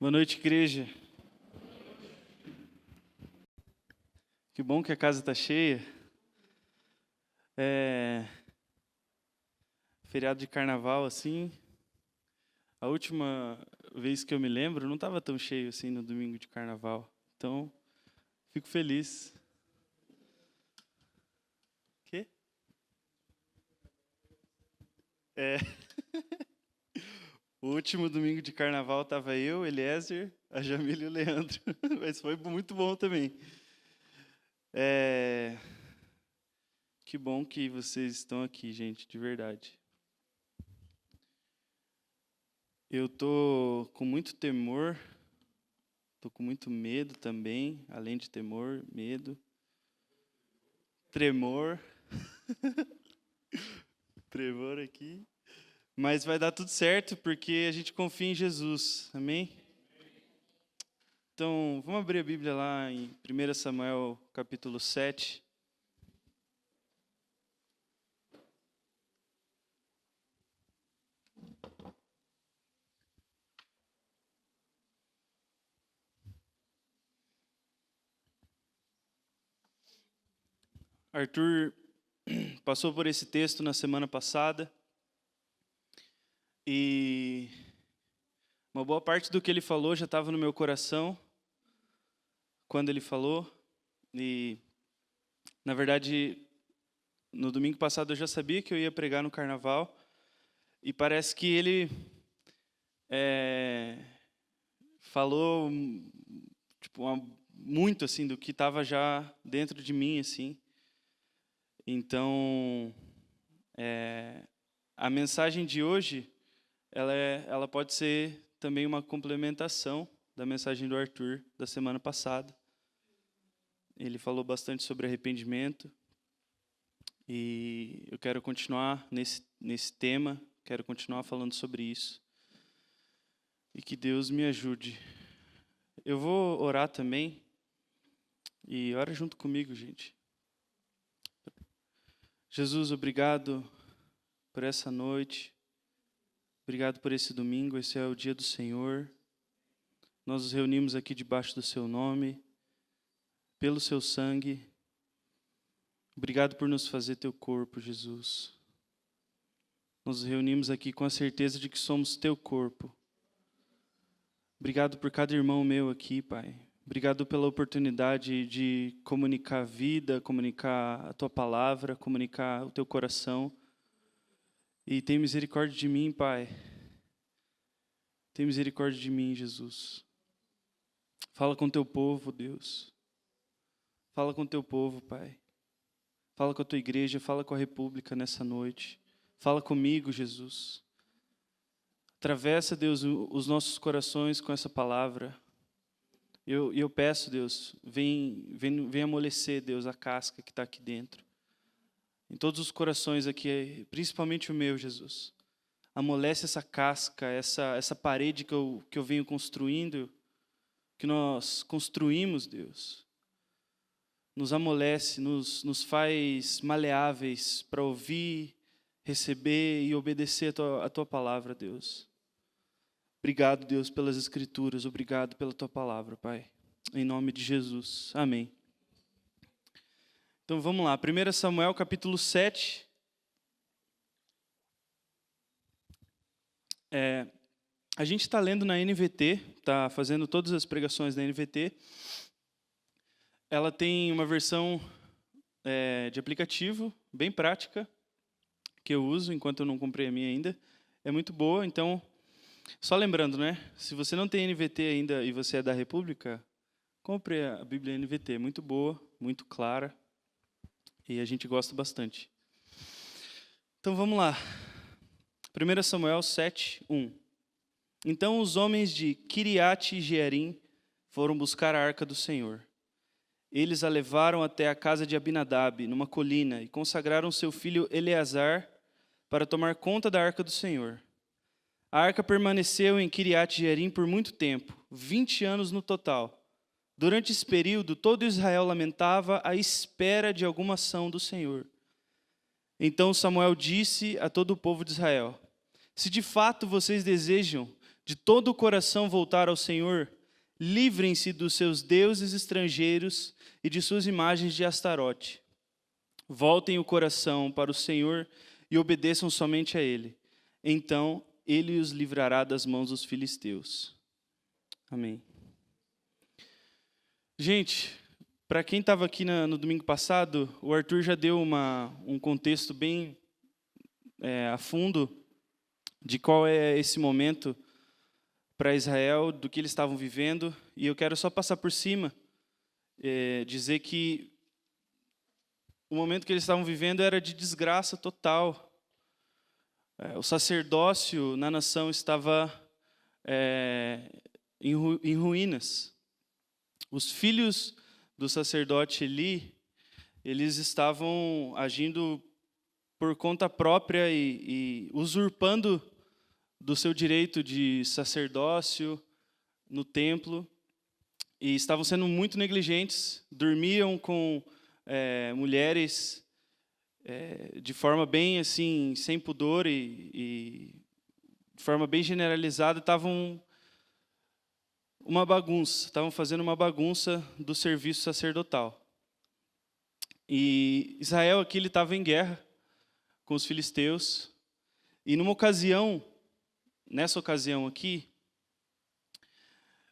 Boa noite, igreja. Que bom que a casa está cheia. Feriado de carnaval, assim. A última vez que eu me lembro, não estava tão cheio assim no domingo de carnaval. Então, fico feliz. Quê? O último domingo de carnaval estava eu, Eliezer, a Jamila e o Leandro. Mas foi muito bom também. Que bom que vocês estão aqui, gente, de verdade. Eu tô com muito temor, tô com muito medo também, além de temor, medo, tremor, tremor aqui. Mas vai dar tudo certo porque a gente confia em Jesus, amém? Então, vamos abrir a Bíblia lá em 1 Samuel, capítulo 7. Arthur passou por esse texto na semana passada e uma boa parte do que ele falou já estava no meu coração quando ele falou. E, na verdade, no domingo passado eu já sabia que eu ia pregar no carnaval e parece que ele falou muito assim do que estava já dentro de mim, assim. Então, a mensagem de hoje, ela pode ser também uma complementação da mensagem do Arthur da semana passada. Ele falou bastante sobre arrependimento e eu quero continuar nesse tema, quero continuar falando sobre isso. E que Deus me ajude. Eu vou orar também e ora junto comigo, gente. Jesus, obrigado por essa noite, obrigado por esse domingo, esse é o dia do Senhor. Nós nos reunimos aqui debaixo do seu nome, pelo seu sangue. Obrigado por nos fazer teu corpo, Jesus. Nós nos reunimos aqui com a certeza de que somos teu corpo. Obrigado por cada irmão meu aqui, Pai. Obrigado pela oportunidade de comunicar a vida, comunicar a tua palavra, comunicar o teu coração. E tem misericórdia de mim, Pai. Tem misericórdia de mim, Jesus. Fala com o teu povo, Deus. Fala com o teu povo, Pai. Fala com a tua igreja, fala com a república nessa noite. Fala comigo, Jesus. Atravessa, Deus, os nossos corações com essa palavra. Eu peço, Deus, vem amolecer, Deus, a casca que está aqui dentro. Em todos os corações aqui, principalmente o meu, Jesus. Amolece essa casca, essa parede que eu venho construindo, que nós construímos, Deus. Nos amolece, nos faz maleáveis para ouvir, receber e obedecer a tua palavra, Deus. Obrigado, Deus, pelas Escrituras. Obrigado pela tua palavra, Pai. Em nome de Jesus. Amém. Então vamos lá. 1 Samuel, capítulo 7. A gente está lendo na NVT, está fazendo todas as pregações na NVT. Ela tem uma versão de aplicativo, bem prática, que eu uso enquanto eu não comprei a minha ainda. É muito boa, então... Só lembrando, né? Se você não tem NVT ainda e você é da República, compre a Bíblia NVT. É muito boa, muito clara e a gente gosta bastante. Então vamos lá. 1 Samuel 7, 1. Então os homens de Kiriate Jearim foram buscar a arca do Senhor. Eles a levaram até a casa de Abinadab, numa colina, e consagraram seu filho Eleazar para tomar conta da arca do Senhor. A arca permaneceu em Kiriate Jearim por muito tempo, 20 anos no total. Durante esse período, todo Israel lamentava à espera de alguma ação do Senhor. Então Samuel disse a todo o povo de Israel: se de fato vocês desejam de todo o coração voltar ao Senhor, livrem-se dos seus deuses estrangeiros e de suas imagens de Astarote. Voltem o coração para o Senhor e obedeçam somente a Ele. Então Ele os livrará das mãos dos filisteus. Amém. Gente, para quem estava aqui no domingo passado, o Arthur já deu um contexto bem a fundo de qual é esse momento para Israel, do que eles estavam vivendo, e eu quero só passar por cima, dizer que o momento que eles estavam vivendo era de desgraça total. O sacerdócio na nação estava em ruínas. Os filhos do sacerdote Eli, eles estavam agindo por conta própria e usurpando do seu direito de sacerdócio no templo, e estavam sendo muito negligentes, dormiam com mulheres de forma bem assim, sem pudor e de forma bem generalizada, estavam fazendo uma bagunça do serviço sacerdotal. E Israel aqui ele estava em guerra com os filisteus, e nessa ocasião aqui,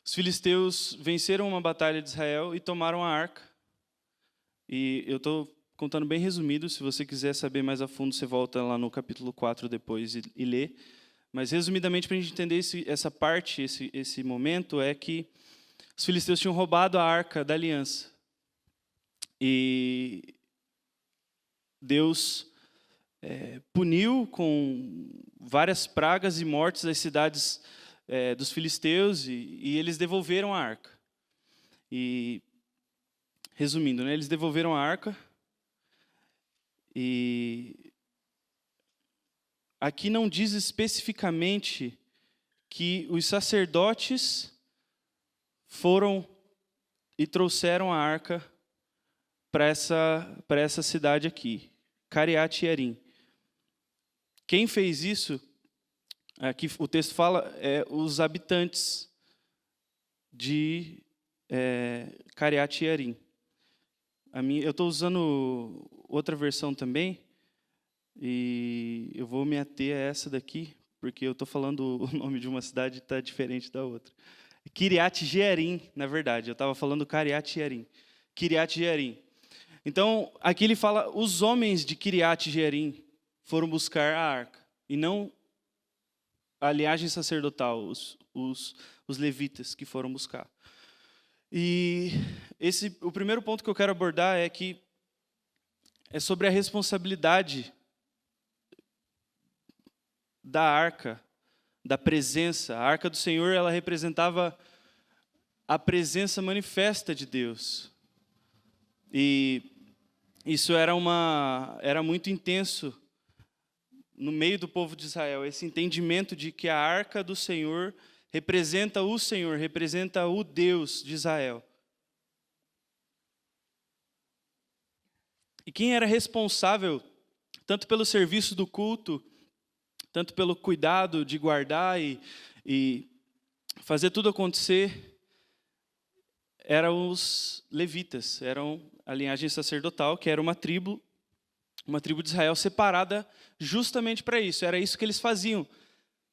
os filisteus venceram uma batalha de Israel e tomaram a arca. E eu estou contando bem resumido, se você quiser saber mais a fundo, você volta lá no capítulo 4 depois e lê. Mas, resumidamente, para a gente entender essa parte, esse momento, é que os filisteus tinham roubado a arca da aliança. E Deus puniu com várias pragas e mortes as cidades dos filisteus, e eles devolveram a arca. E, resumindo, eles devolveram a arca, e aqui não diz especificamente que os sacerdotes foram e trouxeram a arca para essa cidade aqui, Cariate Jearim. Quem fez isso, aqui o texto fala, os habitantes de Cariate Jearim. Eu estou usando outra versão também, e eu vou me ater a essa daqui, porque eu estou falando o nome de uma cidade e está diferente da outra. Kiriat Jearim, na verdade. Eu estava falando Cariate Jearim. Kiriat Jearim. Então, aqui ele fala, os homens de Kiriat Jearim foram buscar a arca, e não a linhagem sacerdotal, os levitas que foram buscar. E o primeiro ponto que eu quero abordar é sobre a responsabilidade da arca, da presença. A arca do Senhor, ela representava a presença manifesta de Deus. E isso era muito intenso no meio do povo de Israel, esse entendimento de que a arca do Senhor representa o Senhor, representa o Deus de Israel. E quem era responsável, tanto pelo serviço do culto, tanto pelo cuidado de guardar e fazer tudo acontecer, eram os levitas, eram a linhagem sacerdotal, que era uma tribo de Israel separada justamente para isso. Era isso que eles faziam.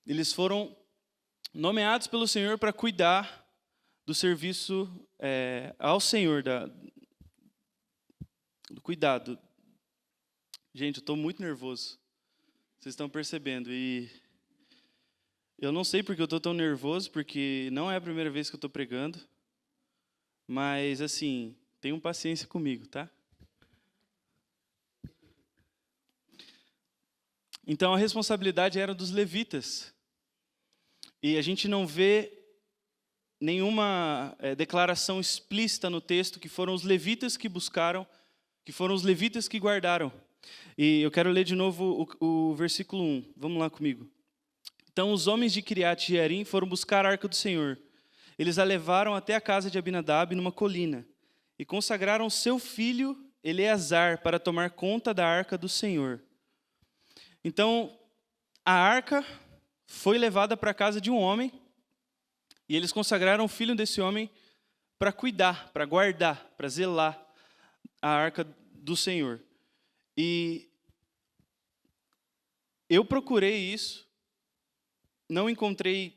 Eles foram nomeados pelo Senhor para cuidar do serviço ao Senhor, do cuidado. Gente, eu estou muito nervoso. Vocês estão percebendo. E eu não sei porque eu estou tão nervoso, porque não é a primeira vez que eu estou pregando. Mas, assim, tenham paciência comigo, tá? Então, a responsabilidade era dos levitas. E a gente não vê nenhuma declaração explícita no texto que foram os levitas que buscaram, que foram os levitas que guardaram. E eu quero ler de novo o versículo 1. Vamos lá comigo. Então, os homens de Kiriat Jearim foram buscar a arca do Senhor. Eles a levaram até a casa de Abinadab, numa colina, e consagraram seu filho Eleazar para tomar conta da arca do Senhor. Então, a arca foi levada para a casa de um homem, E eles consagraram o filho desse homem para cuidar, para guardar, para zelar a arca do Senhor. E eu procurei isso, não encontrei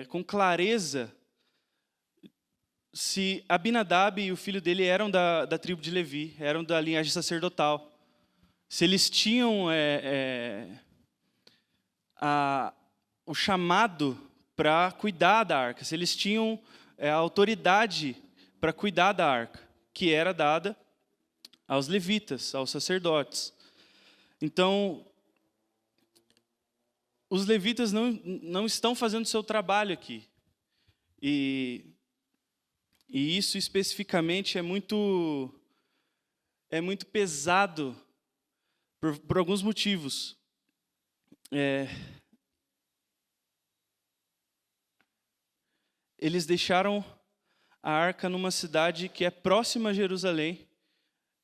com clareza se Abinadab e o filho dele eram da tribo de Levi, eram da linhagem sacerdotal. Se eles tinham o chamado para cuidar da arca, se eles tinham a autoridade para cuidar da arca, que era dada aos levitas, aos sacerdotes. Então, os levitas não estão fazendo o seu trabalho aqui. E isso especificamente é muito pesado por alguns motivos. Eles deixaram a arca numa cidade que é próxima a Jerusalém,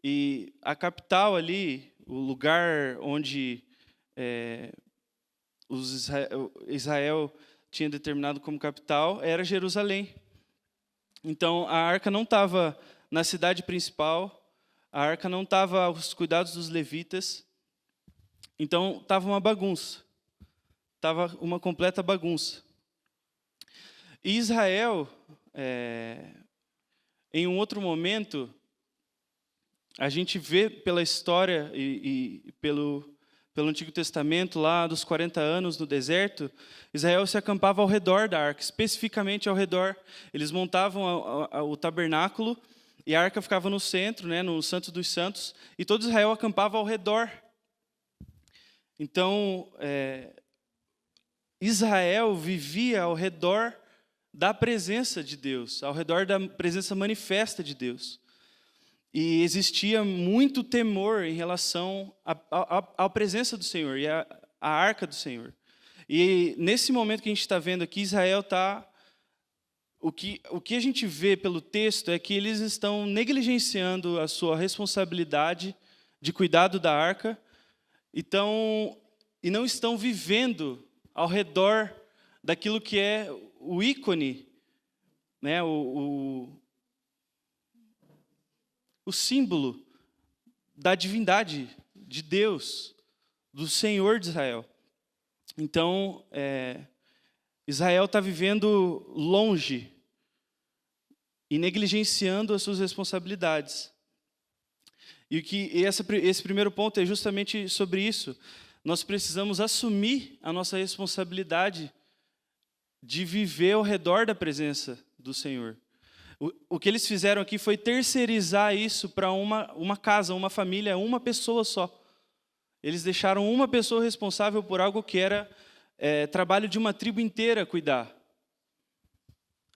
e a capital ali, o lugar onde Israel tinha determinado como capital, era Jerusalém. Então, a arca não estava na cidade principal, a arca não estava aos cuidados dos levitas. Então, estava uma bagunça. Estava uma completa bagunça. E Israel, em um outro momento, a gente vê pela história e pelo Antigo Testamento, lá dos 40 anos no deserto, Israel se acampava ao redor da arca, especificamente ao redor. Eles montavam o tabernáculo e a arca ficava no centro, né, no Santo dos Santos, e todo Israel acampava ao redor. Então, Israel vivia ao redor da presença de Deus, ao redor da presença manifesta de Deus. E existia muito temor em relação à presença do Senhor e à arca do Senhor. E nesse momento que a gente está vendo aqui, Israel está... O que a gente vê pelo texto é que eles estão negligenciando a sua responsabilidade de cuidado da arca, e não estão vivendo ao redor daquilo que é o ícone, né, o símbolo da divindade de Deus, do Senhor de Israel. Então, Israel está vivendo longe e negligenciando as suas responsabilidades. E esse primeiro ponto é justamente sobre isso. Nós precisamos assumir a nossa responsabilidade de viver ao redor da presença do Senhor. O que eles fizeram aqui foi terceirizar isso para uma casa, uma família, uma pessoa só. Eles deixaram uma pessoa responsável por algo que era trabalho de uma tribo inteira cuidar.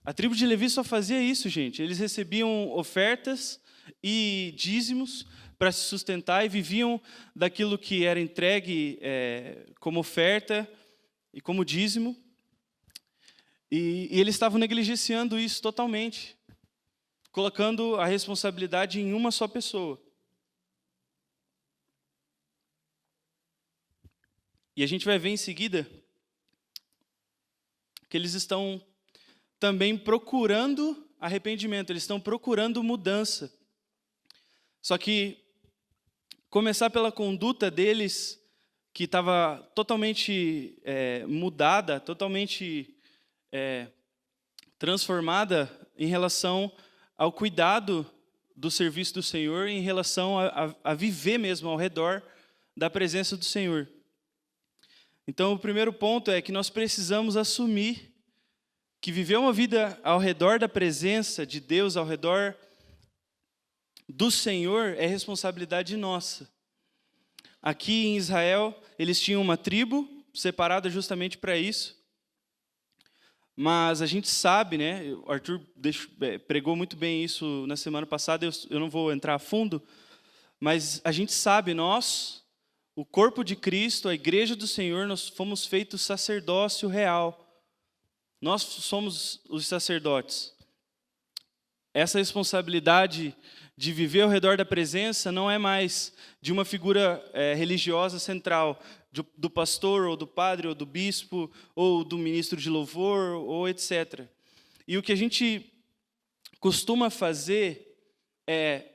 A tribo de Levi só fazia isso, gente. Eles recebiam ofertas e dízimos para se sustentar e viviam daquilo que era entregue como oferta e como dízimo. E eles estavam negligenciando isso totalmente, colocando a responsabilidade em uma só pessoa. E a gente vai ver em seguida que eles estão também procurando arrependimento, eles estão procurando mudança. Só que começar pela conduta deles, que estava totalmente mudada, totalmente transformada em relação ao cuidado do serviço do Senhor, em relação a viver mesmo ao redor da presença do Senhor. Então, o primeiro ponto é que nós precisamos assumir que viver uma vida ao redor da presença de Deus, ao redor do Senhor, é responsabilidade nossa. Aqui em Israel, eles tinham uma tribo separada justamente para isso. Mas a gente sabe, né? O Arthur pregou muito bem isso na semana passada, eu não vou entrar a fundo, mas a gente sabe, nós, o corpo de Cristo, a igreja do Senhor, nós fomos feitos sacerdócio real. Nós somos os sacerdotes. essa responsabilidade de viver ao redor da presença não é mais de uma figura religiosa central, do pastor, ou do padre, ou do bispo, ou do ministro de louvor, ou etc. E o que a gente costuma fazer é,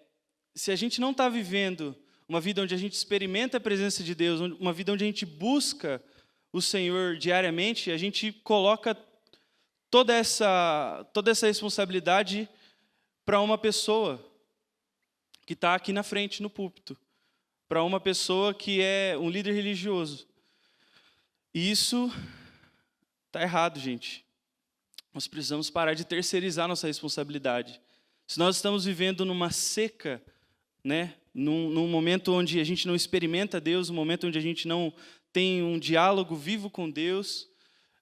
se a gente não está vivendo uma vida onde a gente experimenta a presença de Deus, uma vida onde a gente busca o Senhor diariamente, a gente coloca toda essa responsabilidade para uma pessoa que está aqui na frente, no púlpito, para uma pessoa que é um líder religioso. E isso está errado, gente. Nós precisamos parar de terceirizar nossa responsabilidade. Se nós estamos vivendo numa seca, né, num momento onde a gente não experimenta Deus, um momento onde a gente não tem um diálogo vivo com Deus,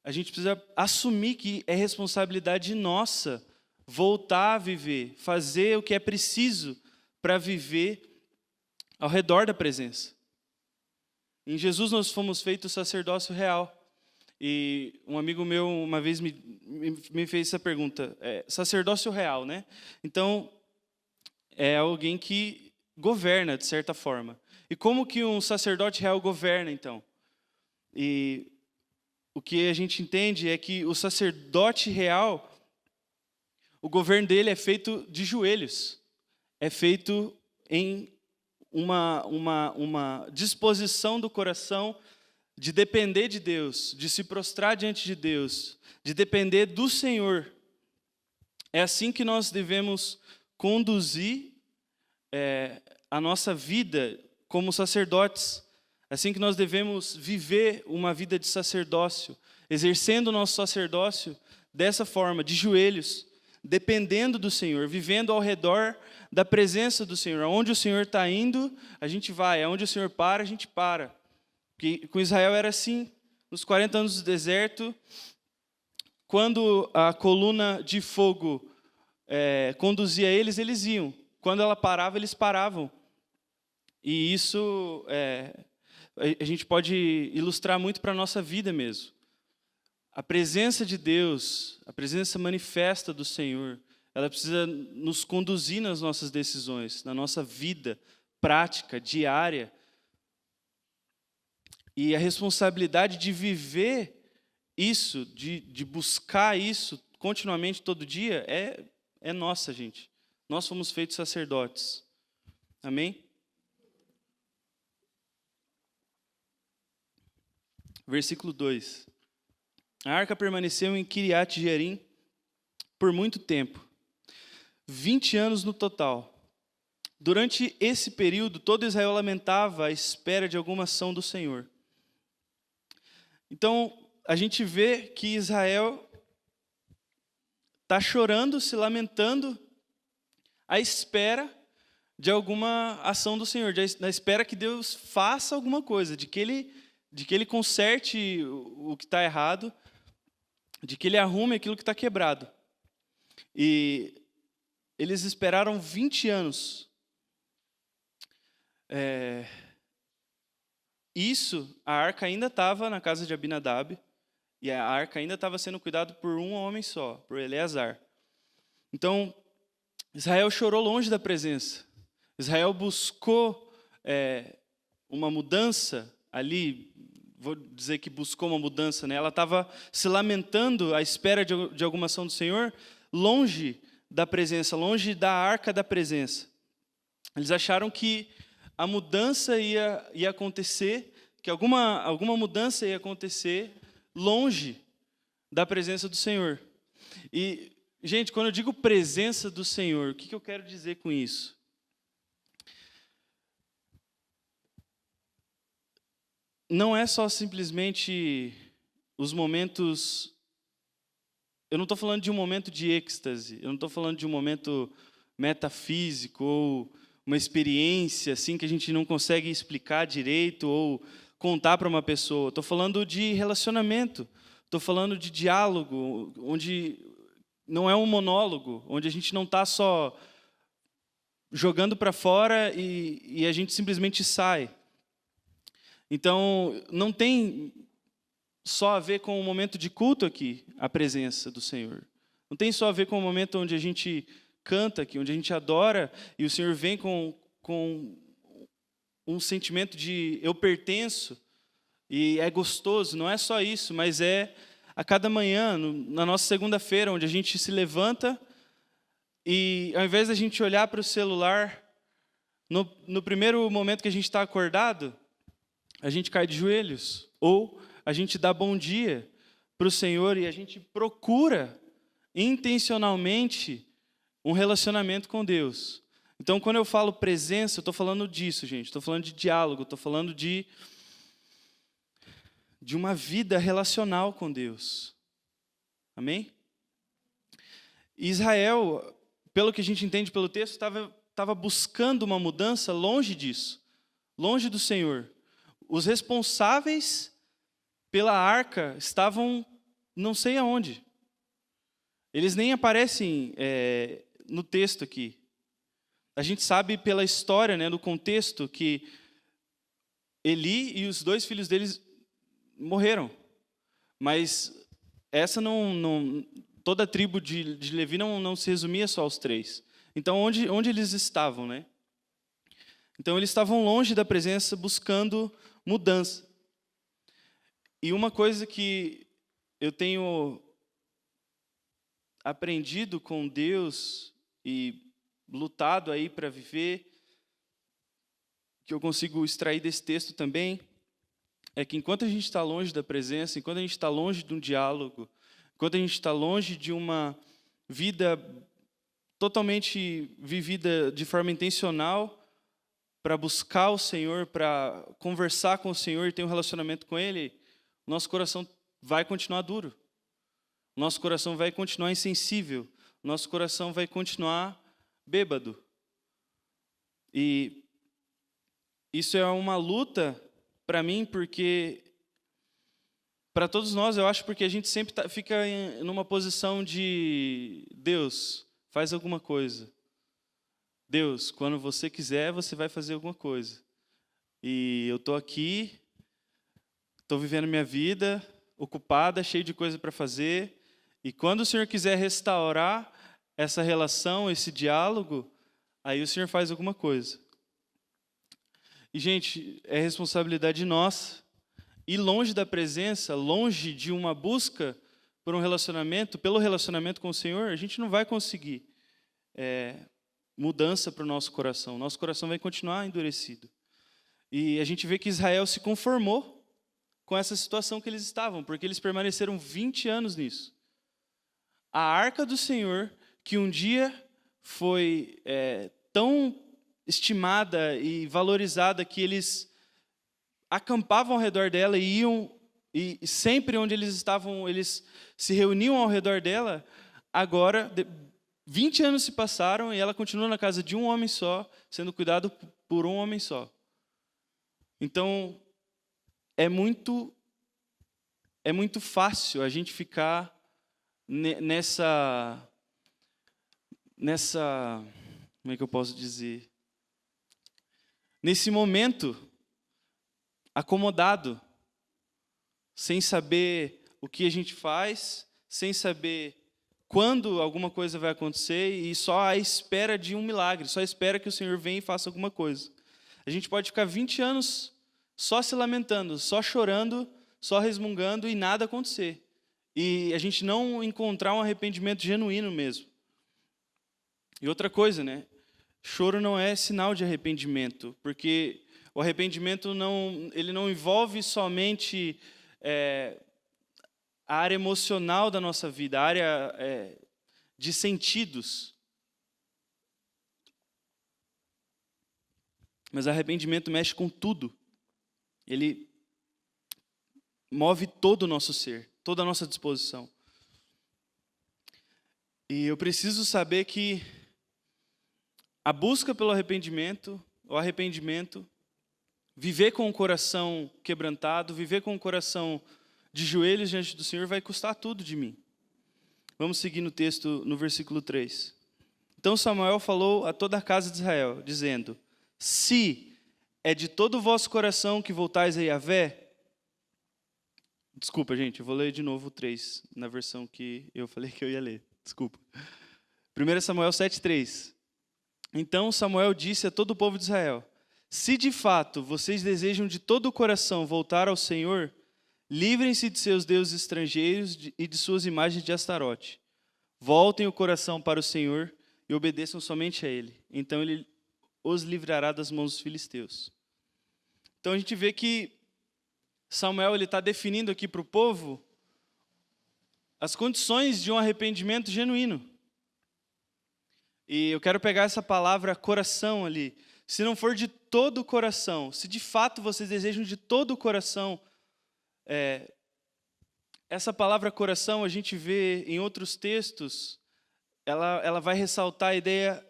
a gente precisa assumir que é responsabilidade nossa voltar a viver, fazer o que é preciso para viver ao redor da presença. Em Jesus nós fomos feitos sacerdócio real. E um amigo meu uma vez me fez essa pergunta, sacerdócio real, né? Então, é alguém que governa, de certa forma. E como que um sacerdote real governa, então? E o que a gente entende é que o sacerdote real, o governo dele é feito de joelhos. É feito em uma disposição do coração de depender de Deus, de se prostrar diante de Deus, de depender do Senhor. É assim que nós devemos conduzir a nossa vida como sacerdotes. É assim que nós devemos viver uma vida de sacerdócio, exercendo o nosso sacerdócio dessa forma, de joelhos, dependendo do Senhor, vivendo ao redor da presença do Senhor. Aonde o Senhor está indo, a gente vai. Aonde o Senhor para, a gente para. Porque com Israel era assim. Nos 40 anos do deserto, quando a coluna de fogo conduzia eles, eles iam. Quando ela parava, eles paravam. E isso a gente pode ilustrar muito para a nossa vida mesmo. A presença de Deus, a presença manifesta do Senhor, ela precisa nos conduzir nas nossas decisões, na nossa vida prática, diária. E a responsabilidade de viver isso, de buscar isso continuamente, todo dia, é nossa, gente. Nós fomos feitos sacerdotes. Amém? Versículo 2. A arca permaneceu em Kiriat Jearim por muito tempo, 20 anos no total. Durante esse período, todo Israel lamentava à espera de alguma ação do Senhor. Então, a gente vê que Israel está chorando, se lamentando, à espera de alguma ação do Senhor, na espera que Deus faça alguma coisa, de que Ele conserte o que está errado, de que Ele arrume aquilo que está quebrado. E eles esperaram 20 anos. A arca ainda estava na casa de Abinadab, e a arca ainda estava sendo cuidada por um homem só, por Eleazar. Então, Israel chorou longe da presença. Israel buscou uma mudança ali, vou dizer que buscou uma mudança, né? Ela estava se lamentando à espera de alguma ação do Senhor, longe da presença, longe da arca da presença. Eles acharam que a mudança ia acontecer, que alguma mudança ia acontecer longe da presença do Senhor. E, gente, quando eu digo presença do Senhor, o que eu quero dizer com isso? Não é só simplesmente os momentos. Eu não estou falando de um momento de êxtase, eu não estou falando de um momento metafísico ou uma experiência assim que a gente não consegue explicar direito ou contar para uma pessoa. Estou falando de relacionamento, estou falando de diálogo, onde não é um monólogo, onde a gente não está só jogando para fora e a gente simplesmente sai. Então, não tem só a ver com o momento de culto aqui, a presença do Senhor. Não tem só a ver com o momento onde a gente canta aqui, onde a gente adora, e o Senhor vem com um sentimento de eu pertenço, e é gostoso, não é só isso, mas é a cada manhã, na nossa segunda-feira, onde a gente se levanta, e ao invés da gente olhar para o celular, no primeiro momento que a gente está acordado, a gente cai de joelhos, ou a gente dá bom dia para o Senhor e a gente procura intencionalmente um relacionamento com Deus. Então, quando eu falo presença, eu estou falando disso, gente. Estou falando de diálogo, estou falando de uma vida relacional com Deus. Amém? Israel, pelo que a gente entende pelo texto, estava buscando uma mudança longe disso, longe do Senhor. Os responsáveis pela arca estavam não sei aonde. Eles nem aparecem no texto aqui. A gente sabe pela história, né, no contexto, que Eli e os 2 filhos deles morreram. Mas essa toda a tribo de Levi não se resumia só aos 3. Então, onde eles estavam, né? Então, eles estavam longe da presença, buscando mudança. E uma coisa que eu tenho aprendido com Deus e lutado aí para viver, que eu consigo extrair desse texto também, é que enquanto a gente está longe da presença, enquanto a gente está longe de um diálogo, enquanto a gente está longe de uma vida totalmente vivida de forma intencional, para buscar o Senhor, para conversar com o Senhor e ter um relacionamento com Ele, nosso coração vai continuar duro. Nosso coração vai continuar insensível. Nosso coração vai continuar bêbado. E isso é uma luta para mim, porque para todos nós, eu acho, porque a gente sempre fica numa posição de Deus, faz alguma coisa. Deus, quando você quiser, você vai fazer alguma coisa. E eu estou aqui, estou vivendo minha vida, ocupada, cheio de coisa para fazer. E quando o Senhor quiser restaurar essa relação, esse diálogo, aí o Senhor faz alguma coisa. E, gente, é responsabilidade nossa. Ir longe da presença, longe de uma busca por um relacionamento, pelo relacionamento com o Senhor, a gente não vai conseguir mudança para o nosso coração. Nosso coração vai continuar endurecido. E a gente vê que Israel se conformou com essa situação que eles estavam, porque eles permaneceram 20 anos nisso. A arca do Senhor, que um dia foi tão estimada e valorizada que eles acampavam ao redor dela e iam, e sempre onde eles estavam, eles se reuniam ao redor dela. Agora, 20 anos se passaram e ela continua na casa de um homem só, sendo cuidado por um homem só. Então, é muito fácil a gente ficar nessa, como é que eu posso dizer? Nesse momento acomodado, sem saber o que a gente faz, sem saber quando alguma coisa vai acontecer e só à espera de um milagre, só à espera que o Senhor venha e faça alguma coisa. A gente pode ficar 20 anos só se lamentando, só chorando, só resmungando e nada acontecer. E a gente não encontrar um arrependimento genuíno mesmo. E outra coisa, né? Choro não é sinal de arrependimento, porque o arrependimento ele não envolve somente a área emocional da nossa vida, a área de sentidos. Mas arrependimento mexe com tudo. Ele move todo o nosso ser, toda a nossa disposição. E eu preciso saber que a busca pelo arrependimento, o arrependimento, viver com o coração quebrantado, viver com o coração de joelhos diante do Senhor vai custar tudo de mim. Vamos seguir no texto, no versículo 3. Então Samuel falou a toda a casa de Israel, dizendo: se é de todo o vosso coração que voltais a Yahvé. Desculpa, gente, eu vou ler de novo o 3, na versão que eu falei que eu ia ler. Desculpa. 1 Samuel 7,3. Então Samuel disse a todo o povo de Israel: se de fato vocês desejam de todo o coração voltar ao Senhor, livrem-se de seus deuses estrangeiros e de suas imagens de Astarote. Voltem o coração para o Senhor e obedeçam somente a Ele. Então Ele os livrará das mãos dos filisteus. Então a gente vê que Samuel está definindo aqui para o povo as condições de um arrependimento genuíno. E eu quero pegar essa palavra coração ali. Se não for de todo o coração, se de fato vocês desejam de todo o coração, essa palavra coração a gente vê em outros textos, ela vai ressaltar a ideia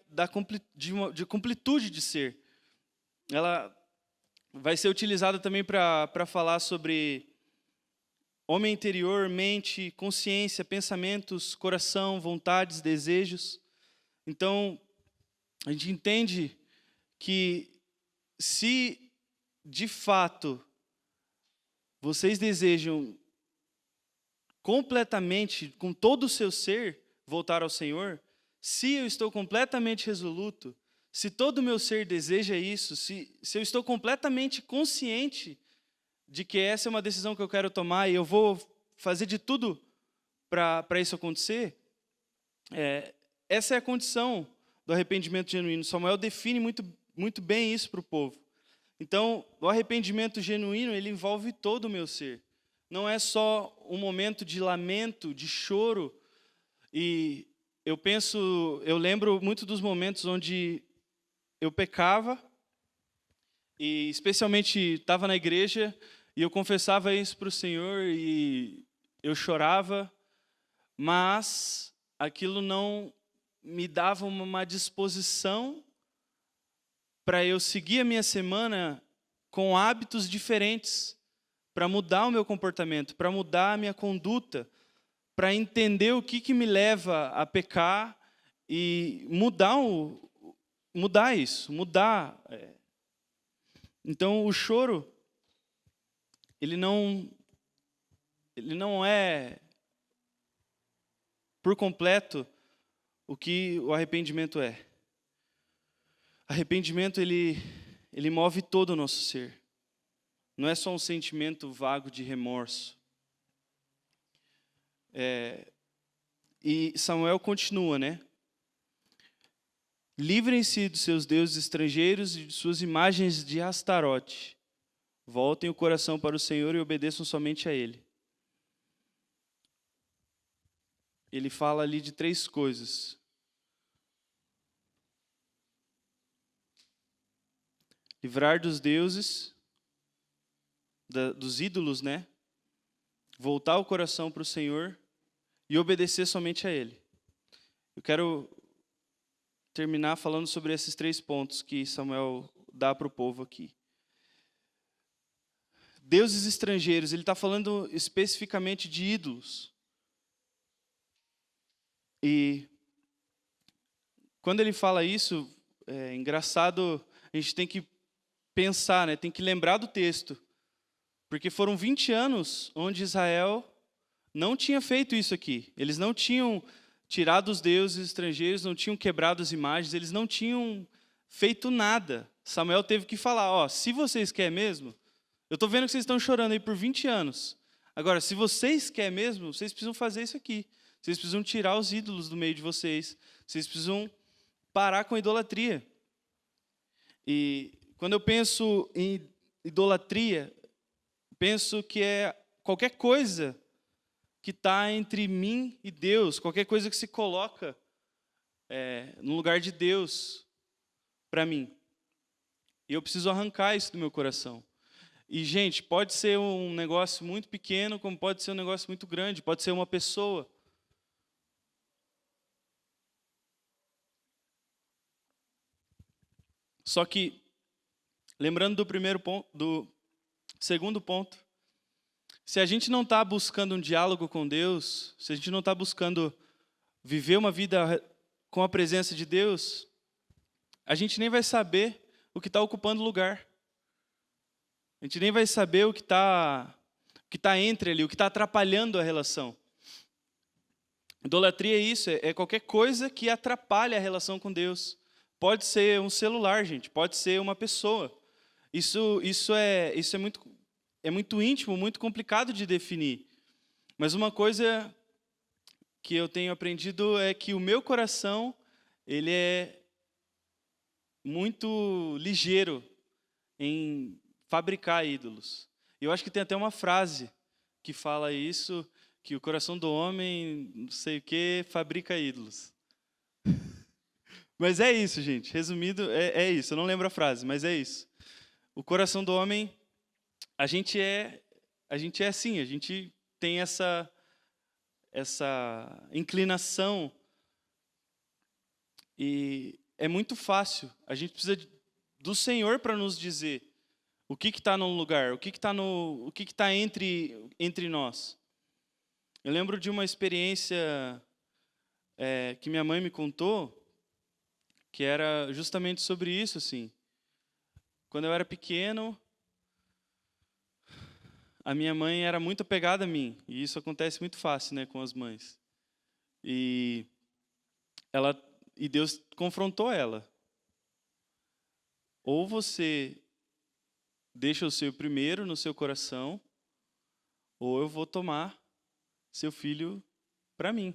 de completude de ser. Ela vai ser utilizada também para falar sobre homem interior, mente, consciência, pensamentos, coração, vontades, desejos. Então, a gente entende que se de fato vocês desejam completamente, com todo o seu ser, voltar ao Senhor, se eu estou completamente resoluto, se todo o meu ser deseja isso, se eu estou completamente consciente de que essa é uma decisão que eu quero tomar e eu vou fazer de tudo para isso acontecer, essa é a condição do arrependimento genuíno. Samuel define muito bem isso para o povo. Então, o arrependimento genuíno, ele envolve todo o meu ser. Não é só um momento de lamento, de choro. E eu lembro muito dos momentos onde eu pecava, e especialmente estava na igreja, e eu confessava isso para o Senhor, e eu chorava, mas aquilo não me dava uma disposição para eu seguir a minha semana com hábitos diferentes, para mudar o meu comportamento, para mudar a minha conduta, para entender o que me leva a pecar e mudar isso. Então, o choro, ele não é por completo o que o arrependimento é. Arrependimento, ele move todo o nosso ser. Não é só um sentimento vago de remorso. E Samuel continua, né? Livrem-se dos seus deuses estrangeiros e de suas imagens de Astarote. Voltem o coração para o Senhor e obedeçam somente a Ele. Ele fala ali de 3 coisas. Livrar dos deuses, dos ídolos, né? Voltar o coração para o Senhor e obedecer somente a Ele. Eu quero terminar falando sobre esses 3 pontos que Samuel dá para o povo aqui. Deuses estrangeiros, ele está falando especificamente de ídolos. E quando ele fala isso, é engraçado, a gente tem que pensar, né? Tem que lembrar do texto. Porque foram 20 anos onde Israel não tinha feito isso aqui. Eles não tinham tirado os deuses estrangeiros, não tinham quebrado as imagens, eles não tinham feito nada. Samuel teve que falar, se vocês querem mesmo, eu estou vendo que vocês estão chorando aí por 20 anos. Agora, se vocês querem mesmo, vocês precisam fazer isso aqui. Vocês precisam tirar os ídolos do meio de vocês. Vocês precisam parar com a idolatria. E quando eu penso em idolatria, penso que é qualquer coisa que está entre mim e Deus, qualquer coisa que se coloca no lugar de Deus para mim. E eu preciso arrancar isso do meu coração. E, gente, pode ser um negócio muito pequeno, como pode ser um negócio muito grande, pode ser uma pessoa. Só que, lembrando do primeiro ponto, do segundo ponto, se a gente não está buscando um diálogo com Deus, se a gente não está buscando viver uma vida com a presença de Deus, a gente nem vai saber o que está ocupando lugar. A gente nem vai saber o que está entre ali, o que está atrapalhando a relação. Idolatria é isso, é qualquer coisa que atrapalha a relação com Deus. Pode ser um celular, gente, pode ser uma pessoa. Isso é muito íntimo, muito complicado de definir. Mas uma coisa que eu tenho aprendido é que o meu coração, ele é muito ligeiro em fabricar ídolos. Eu acho que tem até uma frase que fala isso, que o coração do homem, não sei o que, fabrica ídolos. Mas é isso, gente. Resumido, é isso. Eu não lembro a frase, mas é isso. O coração do homem, a gente é assim, a gente tem essa inclinação e é muito fácil. A gente precisa do Senhor para nos dizer o que está no lugar, o que está entre nós. Eu lembro de uma experiência que minha mãe me contou, que era justamente sobre isso, assim. Quando eu era pequeno, a minha mãe era muito apegada a mim, e isso acontece muito fácil, né, com as mães. E Deus confrontou ela. Ou você deixa o seu primeiro no seu coração, ou eu vou tomar seu filho para mim.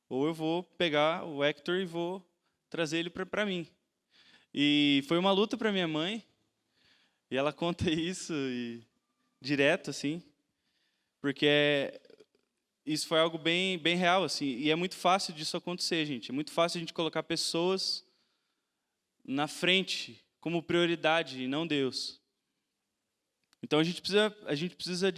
Ou eu vou pegar o Hector e vou trazer ele para mim. E foi uma luta para minha mãe, e ela conta isso direto, assim, porque isso foi algo bem, bem real, assim, e é muito fácil disso acontecer, gente. É muito fácil a gente colocar pessoas na frente como prioridade e não Deus. Então a gente precisa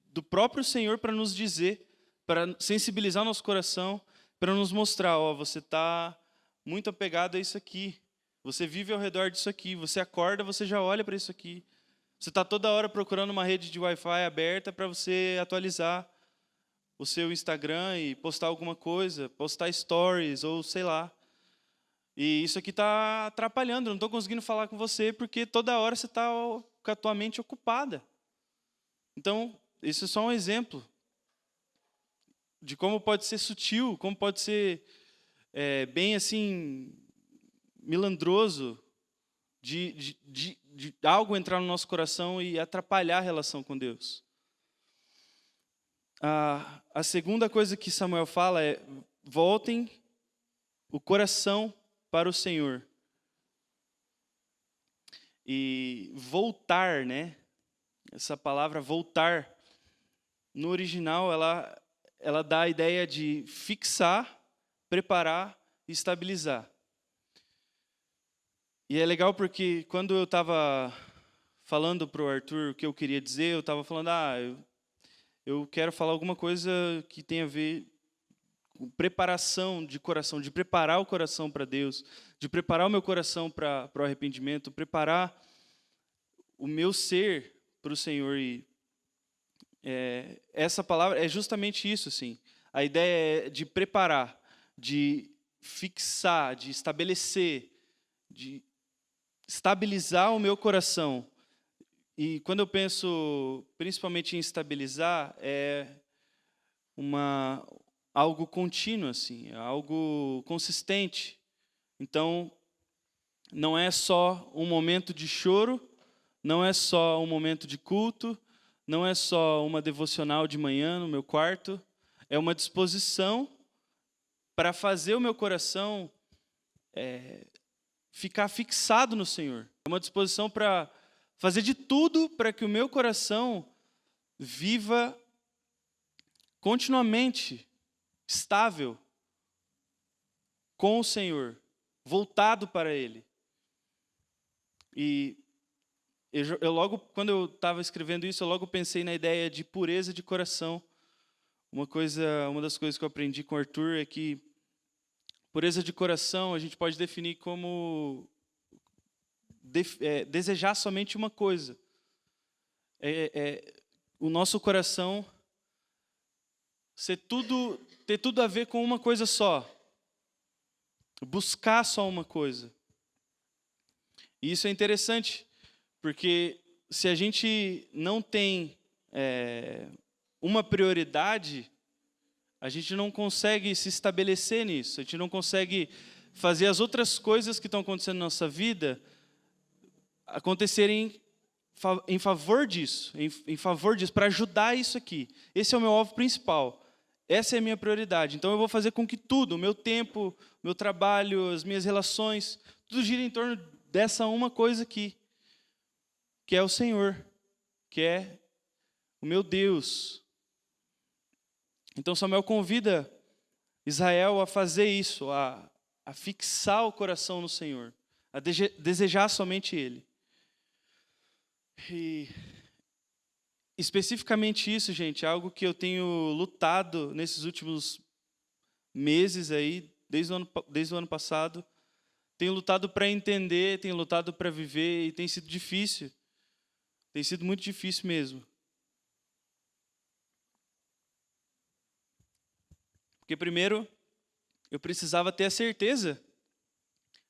do próprio Senhor para nos dizer, para sensibilizar o nosso coração, para nos mostrar, você está muito apegado a isso aqui. Você vive ao redor disso aqui. Você acorda, você já olha para isso aqui. Você está toda hora procurando uma rede de Wi-Fi aberta para você atualizar o seu Instagram e postar alguma coisa, postar stories ou sei lá. E isso aqui está atrapalhando. Eu não estou conseguindo falar com você porque toda hora você está com a tua mente ocupada. Então, isso é só um exemplo de como pode ser sutil, como pode ser bem assim milandroso de algo entrar no nosso coração e atrapalhar a relação com Deus. A segunda coisa que Samuel fala é: voltem o coração para o Senhor. E voltar, né? Essa palavra voltar, no original, ela dá a ideia de fixar, preparar e estabilizar. E é legal porque quando eu estava falando para o Arthur o que eu queria dizer, eu estava falando, eu quero falar alguma coisa que tenha a ver com preparação de coração, de preparar o coração para Deus, de preparar o meu coração para o arrependimento, preparar o meu ser para o Senhor. E essa palavra é justamente isso, assim. A ideia é de preparar, de fixar, de estabelecer, de estabilizar o meu coração. E quando eu penso principalmente em estabilizar, é algo contínuo, assim, é algo consistente. Então, não é só um momento de choro, não é só um momento de culto, não é só uma devocional de manhã no meu quarto, é uma disposição para fazer o meu coração ficar fixado no Senhor. É uma disposição para fazer de tudo para que o meu coração viva continuamente estável com o Senhor, voltado para Ele. E eu logo, quando eu estava escrevendo isso, eu logo pensei na ideia de pureza de coração. Uma das coisas que eu aprendi com o Arthur é que pureza de coração a gente pode definir como desejar somente uma coisa. O nosso coração ter tudo a ver com uma coisa só. Buscar só uma coisa. E isso é interessante, porque se a gente não tem uma prioridade, a gente não consegue se estabelecer nisso, a gente não consegue fazer as outras coisas que estão acontecendo na nossa vida acontecerem em favor disso, para ajudar isso aqui. Esse é o meu alvo principal, essa é a minha prioridade. Então eu vou fazer com que tudo, o meu tempo, meu trabalho, as minhas relações, tudo gira em torno dessa uma coisa aqui, que é o Senhor, que é o meu Deus. Então Samuel convida Israel a fazer isso, a fixar o coração no Senhor, a desejar somente Ele. E especificamente isso, gente, é algo que eu tenho lutado nesses últimos meses aí, desde o ano passado. Tenho lutado para entender, tenho lutado para viver e tem sido difícil. Tem sido muito difícil mesmo. Porque primeiro, eu precisava ter a certeza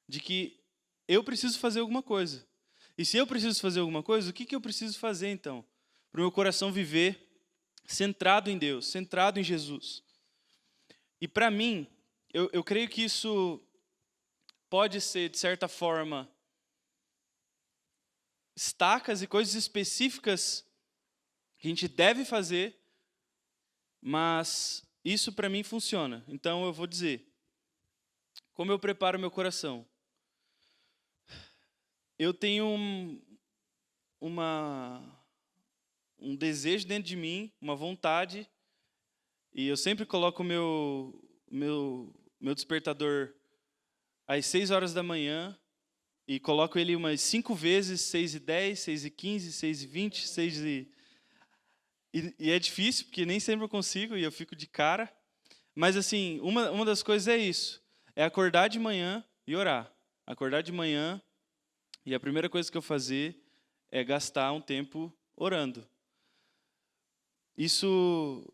de que eu preciso fazer alguma coisa. E se eu preciso fazer alguma coisa, o que eu preciso fazer então? Para o meu coração viver centrado em Deus, centrado em Jesus. E para mim, eu creio que isso pode ser, de certa forma, estacas e coisas específicas que a gente deve fazer, mas isso para mim funciona. Então eu vou dizer, como eu preparo meu coração? Eu tenho um desejo dentro de mim, uma vontade, e eu sempre coloco o meu despertador às 6 horas da manhã, e coloco ele umas 5 vezes, 6h10, 6h15, 6h20, 6h... E é difícil, porque nem sempre eu consigo, e eu fico de cara. Mas assim, uma das coisas é isso, é acordar de manhã e orar. Acordar de manhã, e a primeira coisa que eu fazer é gastar um tempo orando. Isso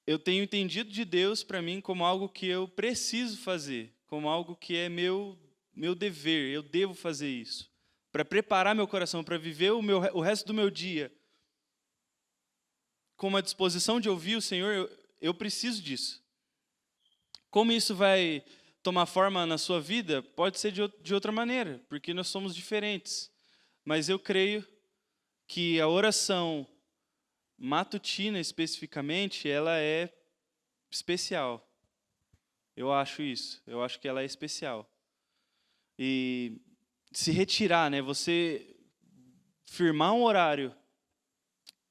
eu tenho entendido de Deus para mim como algo que eu preciso fazer, como algo que é meu dever, eu devo fazer isso. Para preparar meu coração, para viver o resto do meu dia com uma disposição de ouvir o Senhor, eu preciso disso. Como isso vai tomar forma na sua vida? Pode ser de outra maneira, porque nós somos diferentes. Mas eu creio que a oração matutina, especificamente, ela é especial. Eu acho isso. Eu acho que ela é especial. E se retirar, né? Você firmar um horário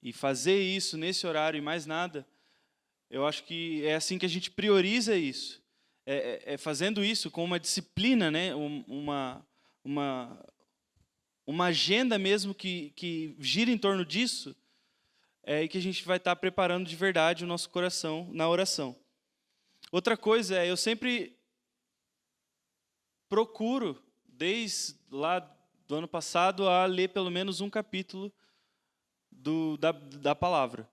e fazer isso nesse horário e mais nada, eu acho que é assim que a gente prioriza isso. É fazendo isso com uma disciplina, né? Uma agenda mesmo que gira em torno disso, e que a gente vai estar preparando de verdade o nosso coração na oração. Outra coisa eu sempre procuro, desde lá do ano passado, a ler pelo menos um capítulo da palavra.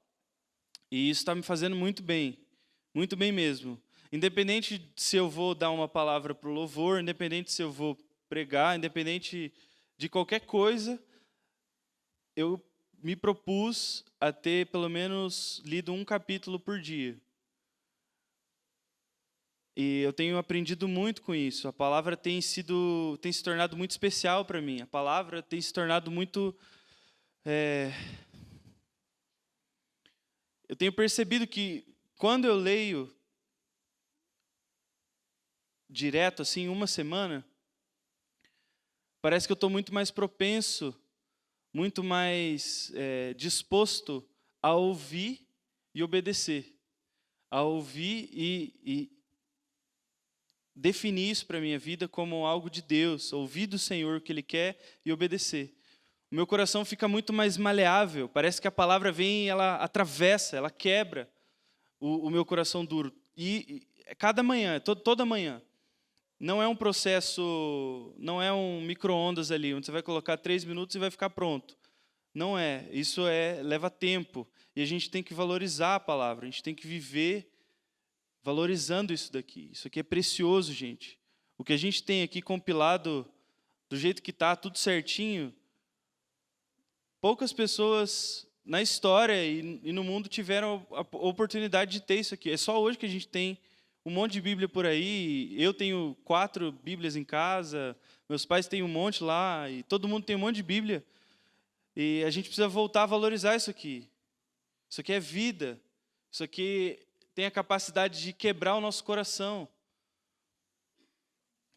E isso está me fazendo muito bem mesmo. Independente se eu vou dar uma palavra para o louvor, independente se eu vou pregar, independente de qualquer coisa, eu me propus a ter pelo menos lido um capítulo por dia. E eu tenho aprendido muito com isso. A palavra tem se tornado muito especial para mim. A palavra tem se tornado muito... Eu tenho percebido que quando eu leio direto, assim, uma semana, parece que eu estou muito mais propenso, muito mais disposto a ouvir e obedecer. A ouvir e definir isso para a minha vida como algo de Deus, ouvir do Senhor o que Ele quer e obedecer. O meu coração fica muito mais maleável, parece que a palavra vem e ela atravessa, ela quebra o meu coração duro. E cada manhã, toda manhã, não é um processo, não é um micro-ondas ali, onde você vai colocar 3 minutos e vai ficar pronto. Não é, isso leva tempo, e a gente tem que valorizar a palavra, a gente tem que viver valorizando isso daqui. Isso aqui é precioso, gente. O que a gente tem aqui compilado, do jeito que está, tudo certinho, poucas pessoas na história e no mundo tiveram a oportunidade de ter isso aqui. É só hoje que a gente tem um monte de Bíblia por aí. Eu tenho 4 Bíblias em casa, meus pais têm um monte lá, e todo mundo tem um monte de Bíblia. E a gente precisa voltar a valorizar isso aqui. Isso aqui é vida. Isso aqui tem a capacidade de quebrar o nosso coração.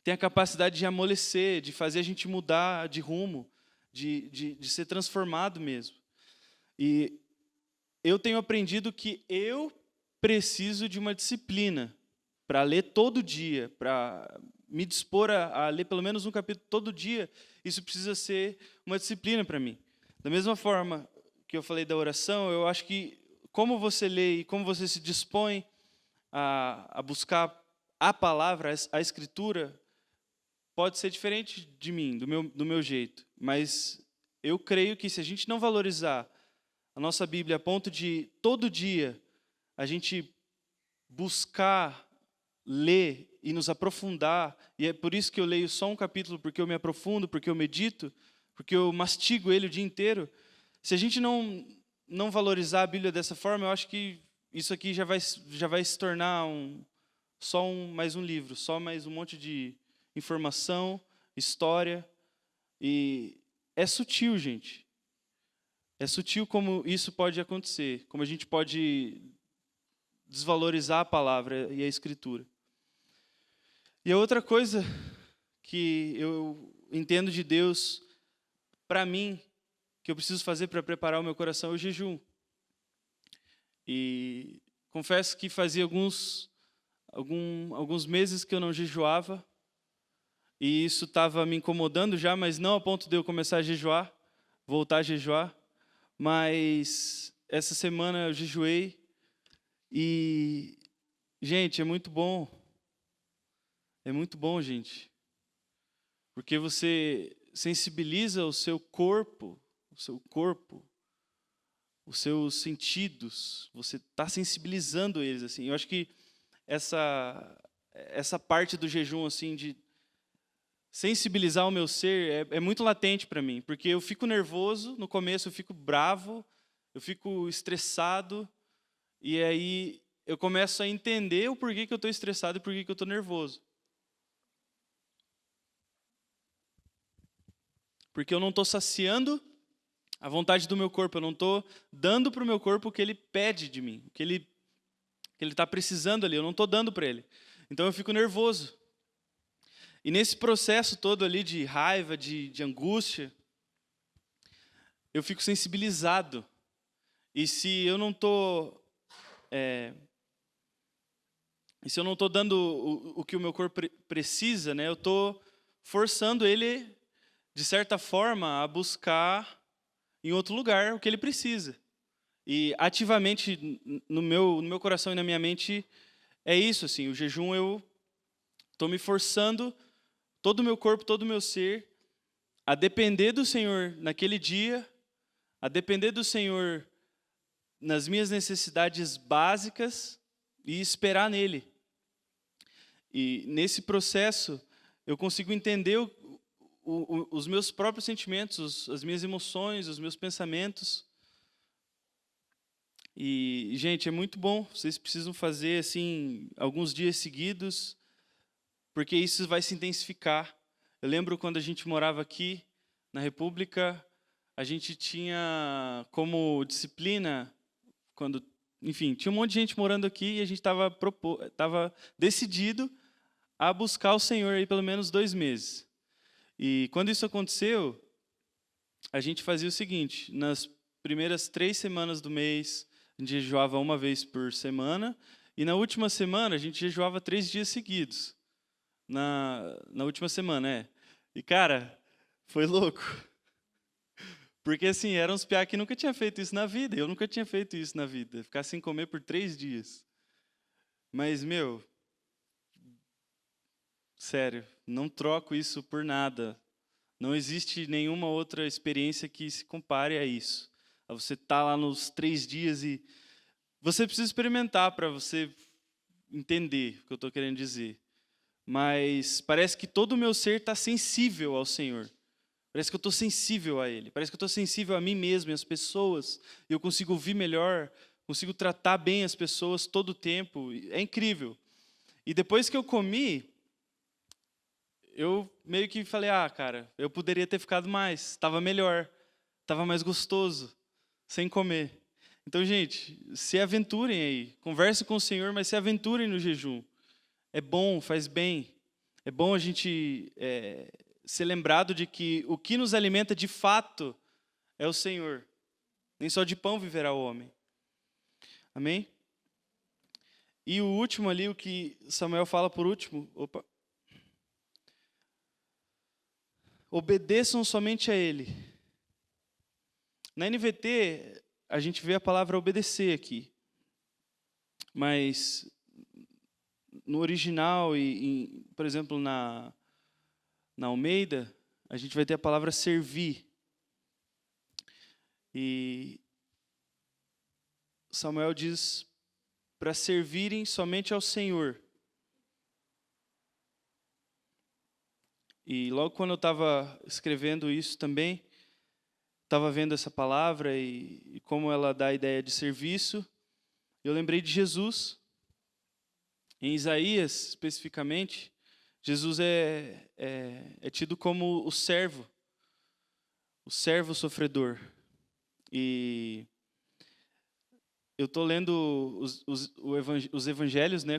Tem a capacidade de amolecer, de fazer a gente mudar de rumo, de ser transformado mesmo. E eu tenho aprendido que eu preciso de uma disciplina para ler todo dia, para me dispor a ler pelo menos um capítulo todo dia. Isso precisa ser uma disciplina para mim. Da mesma forma que eu falei da oração, eu acho que como você lê e como você se dispõe a buscar a palavra, a escritura, pode ser diferente de mim, do meu jeito. Mas eu creio que se a gente não valorizar a nossa Bíblia a ponto de, todo dia, a gente buscar ler e nos aprofundar, e é por isso que eu leio só um capítulo, porque eu me aprofundo, porque eu medito, porque eu mastigo ele o dia inteiro. Se a gente não valorizar a Bíblia dessa forma, eu acho que isso aqui já vai se tornar mais um livro, só mais um monte de informação, história, e é sutil, gente. É sutil como isso pode acontecer, como a gente pode desvalorizar a palavra e a escritura. E a outra coisa que eu entendo de Deus, para mim, que eu preciso fazer para preparar o meu coração é o jejum. E confesso que fazia alguns meses que eu não jejuava, e isso estava me incomodando já, mas não a ponto de eu começar a jejuar, voltar a jejuar. Mas essa semana eu jejuei e, gente, é muito bom. É muito bom, gente. Porque você sensibiliza o seu corpo, os seus sentidos. Você está sensibilizando eles, assim. Eu acho que essa parte do jejum, assim, de sensibilizar o meu ser é muito latente para mim, porque eu fico nervoso no começo, eu fico bravo, eu fico estressado, e aí eu começo a entender o porquê que eu estou estressado e porquê que eu estou nervoso. Porque eu não estou saciando a vontade do meu corpo, eu não estou dando para o meu corpo o que ele pede de mim, o que ele está precisando ali, eu não estou dando para ele. Então eu fico nervoso. E nesse processo todo ali de raiva, de angústia, eu fico sensibilizado. E se eu não estou dando o que o meu corpo precisa, né, eu estou forçando ele, de certa forma, a buscar em outro lugar o que ele precisa. E ativamente, no meu coração e na minha mente, é isso, assim, o jejum eu estou me forçando, todo o meu corpo, todo o meu ser, a depender do Senhor naquele dia, a depender do Senhor nas minhas necessidades básicas e esperar nele. E nesse processo, eu consigo entender os meus próprios sentimentos, as minhas emoções, os meus pensamentos. E, gente, é muito bom. Vocês precisam fazer assim alguns dias seguidos, porque isso vai se intensificar. Eu lembro quando a gente morava aqui na República, a gente tinha como disciplina, enfim, tinha um monte de gente morando aqui e a gente estava decidido a buscar o Senhor aí pelo menos 2 meses. E quando isso aconteceu, a gente fazia o seguinte: nas primeiras 3 semanas do mês, a gente jejuava uma vez por semana, e na última semana a gente jejuava 3 dias seguidos. Na última semana, E, cara, foi louco. Porque, assim, eram uns piá que nunca tinha feito isso na vida. Eu nunca tinha feito isso na vida. Ficar sem comer por 3 dias. Mas, meu, sério, não troco isso por nada. Não existe nenhuma outra experiência que se compare a isso. A você estar lá nos 3 dias e... Você precisa experimentar para você entender o que eu estou querendo dizer. Mas parece que todo o meu ser está sensível ao Senhor. Parece que eu estou sensível a Ele. Parece que eu estou sensível a mim mesmo e às pessoas. E eu consigo ouvir melhor, consigo tratar bem as pessoas todo o tempo. É incrível. E depois que eu comi, eu meio que falei, cara, eu poderia ter ficado mais. Estava melhor, estava mais gostoso, sem comer. Então, gente, se aventurem aí. Conversem com o Senhor, mas se aventurem no jejum. É bom, faz bem. É bom a gente ser lembrado de que o que nos alimenta de fato é o Senhor. Nem só de pão viverá o homem. Amém? E o último ali, o que Samuel fala por último. Obedeçam somente a Ele. Na NVT, a gente vê a palavra obedecer aqui. Mas no original e por exemplo, na Almeida, a gente vai ter a palavra servir. E Samuel diz para servirem somente ao Senhor. E logo quando eu estava escrevendo isso também, estava vendo essa palavra e como ela dá a ideia de serviço, eu lembrei de Jesus. Em Isaías, especificamente, Jesus é tido como o servo sofredor. E eu estou lendo os evangelhos, né?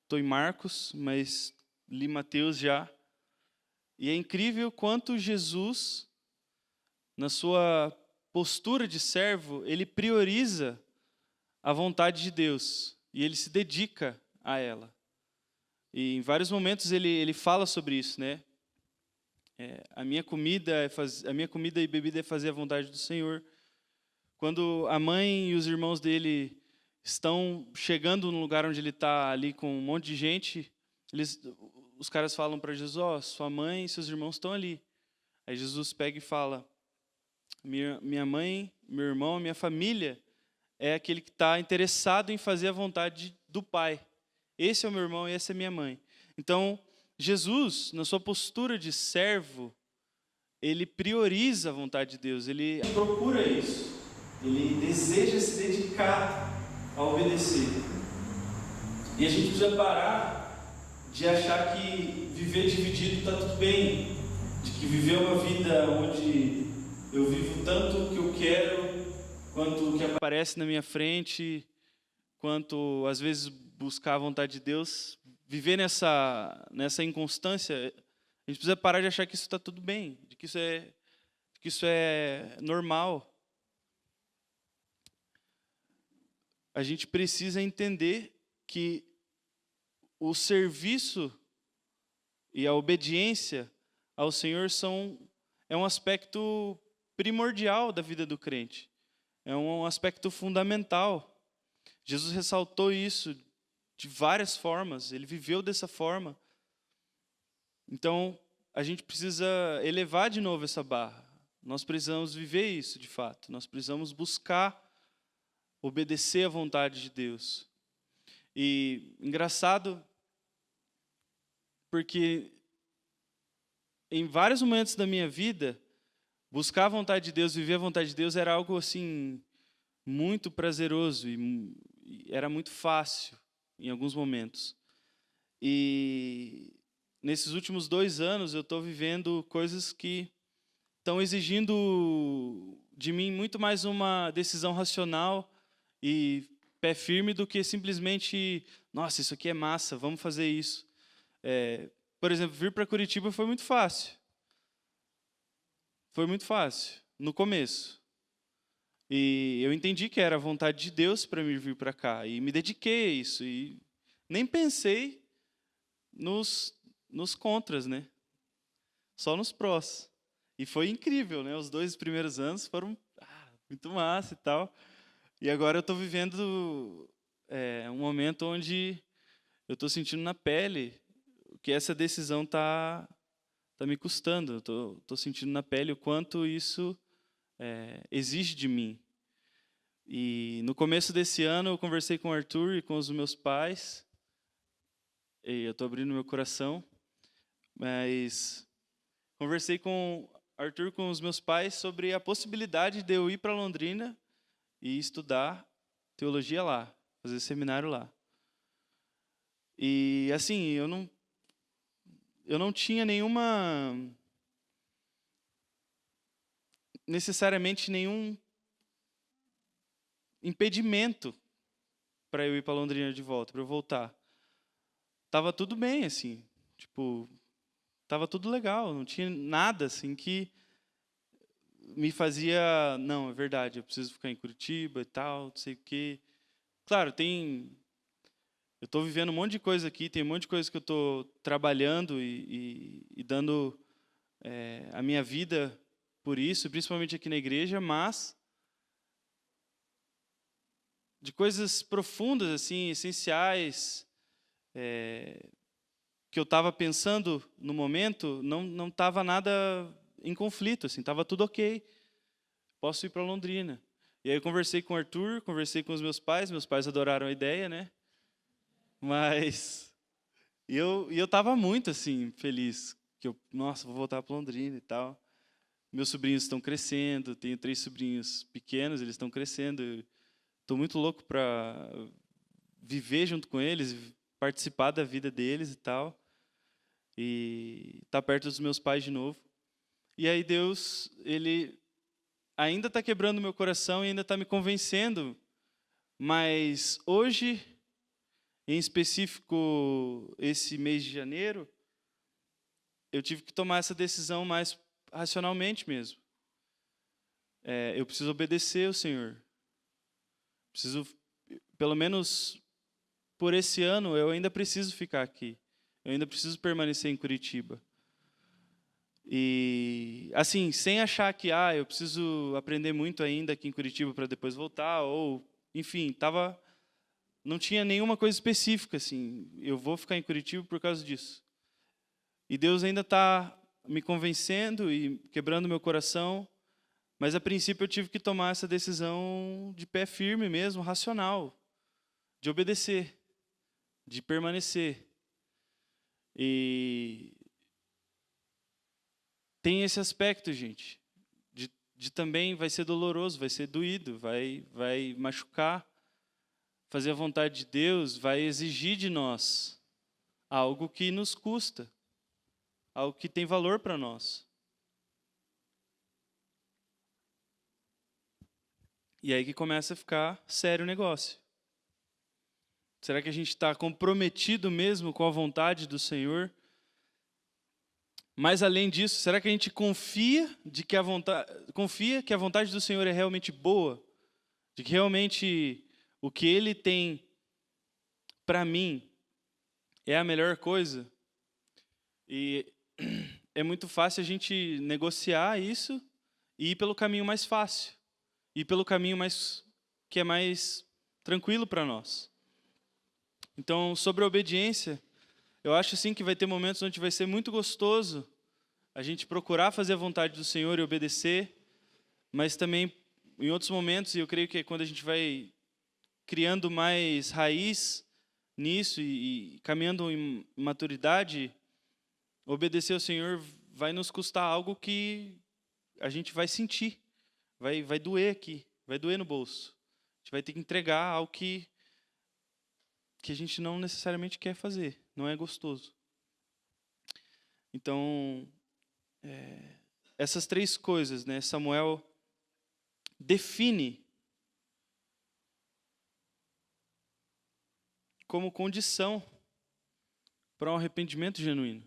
Estou em Marcos, mas li Mateus já. E é incrível quanto Jesus, na sua postura de servo, ele prioriza a vontade de Deus e ele se dedica a ela. E em vários momentos ele fala sobre isso, né? A minha comida e bebida é fazer a vontade do Senhor. Quando a mãe e os irmãos dele estão chegando no lugar onde ele está ali com um monte de gente, os caras falam para Jesus, sua mãe e seus irmãos estão ali. Aí Jesus pega e fala, minha mãe, meu irmão, minha família é aquele que está interessado em fazer a vontade do Pai. Esse é o meu irmão e essa é a minha mãe. Então, Jesus, na sua postura de servo, ele prioriza a vontade de Deus, ele procura isso, ele deseja se dedicar a obedecer. E a gente precisa parar de achar que viver dividido está tudo bem, de que viver uma vida onde eu vivo tanto o que eu quero, quanto o que aparece na minha frente, quanto às vezes buscar a vontade de Deus, viver nessa inconstância, a gente precisa parar de achar que isso está tudo bem, de que isso é normal. A gente precisa entender que o serviço e a obediência ao Senhor é um aspecto primordial da vida do crente. É um aspecto fundamental. Jesus ressaltou isso de várias formas, ele viveu dessa forma. Então, a gente precisa elevar de novo essa barra. Nós precisamos viver isso de fato. Nós precisamos buscar obedecer à vontade de Deus. E engraçado, porque em vários momentos da minha vida, buscar a vontade de Deus, viver a vontade de Deus era algo assim muito prazeroso e era muito fácil em alguns momentos. E nesses últimos 2 anos eu estou vivendo coisas que estão exigindo de mim muito mais uma decisão racional e pé firme do que simplesmente, nossa, isso aqui é massa, vamos fazer isso. Por exemplo, vir para Curitiba foi muito fácil. Foi muito fácil, no começo. E eu entendi que era a vontade de Deus para me vir para cá. E me dediquei a isso. E nem pensei nos contras, né? Só nos prós. E foi incrível, né? Os 2 primeiros anos foram muito massa e tal. E agora eu estou vivendo um momento onde eu estou sentindo na pele que essa decisão está me custando. Eu estou sentindo na pele o quanto isso exige de mim. E no começo desse ano eu conversei com o Arthur e com os meus pais. E eu estou abrindo meu coração. Mas conversei com Arthur com os meus pais sobre a possibilidade de eu ir para Londrina e estudar teologia lá, fazer seminário lá. E assim, eu não tinha necessariamente nenhum impedimento para eu ir para Londrina de volta, para eu voltar. Tava tudo bem, assim, tipo, tava tudo legal, não tinha nada assim que me fazia, não, é verdade, eu preciso ficar em Curitiba e tal, não sei o quê. Claro, eu estou vivendo um monte de coisa aqui, tem um monte de coisa que eu estou trabalhando e dando a minha vida por isso, principalmente aqui na igreja, mas de coisas profundas, assim, essenciais, que eu estava pensando no momento, não estava nada em conflito, assim, estava tudo ok. Posso ir para Londrina. E aí eu conversei com o Arthur, conversei com os meus pais adoraram a ideia, né? Mas eu estava muito assim feliz que nossa, vou voltar para Londrina e tal. Meus sobrinhos estão crescendo, tenho 3 sobrinhos pequenos, eles estão crescendo. Estou muito louco para viver junto com eles, participar da vida deles e tal. E estar perto dos meus pais de novo. E aí Deus, ele ainda está quebrando meu coração e ainda está me convencendo. Mas hoje, em específico, esse mês de janeiro, eu tive que tomar essa decisão mais racionalmente mesmo. Eu preciso obedecer ao Senhor. Preciso, pelo menos por esse ano, eu ainda preciso ficar aqui. Eu ainda preciso permanecer em Curitiba. E, assim, sem achar que eu preciso aprender muito ainda aqui em Curitiba para depois voltar, ou, enfim, não tinha nenhuma coisa específica, assim, eu vou ficar em Curitiba por causa disso. E Deus ainda está me convencendo e quebrando meu coração, mas a princípio eu tive que tomar essa decisão de pé firme mesmo, racional, de obedecer, de permanecer. E tem esse aspecto, gente, de também vai ser doloroso, vai ser doído, vai machucar. Fazer a vontade de Deus vai exigir de nós algo que nos custa, algo que tem valor para nós. E aí que começa a ficar sério o negócio. Será que a gente está comprometido mesmo com a vontade do Senhor? Mas além disso, será que a gente confia que a vontade do Senhor é realmente boa? De que realmente o que Ele tem para mim é a melhor coisa? E é muito fácil a gente negociar isso e ir pelo caminho mais fácil. Ir pelo caminho que é mais tranquilo para nós. Então, sobre a obediência, eu acho sim que vai ter momentos onde vai ser muito gostoso a gente procurar fazer a vontade do Senhor e obedecer, mas também em outros momentos, e eu creio que quando a gente vai criando mais raiz nisso e caminhando em maturidade, obedecer ao Senhor vai nos custar algo que a gente vai sentir, vai doer aqui, vai doer no bolso. A gente vai ter que entregar algo que a gente não necessariamente quer fazer, não é gostoso. Então, essas 3 coisas, né? Samuel define como condição para um arrependimento genuíno.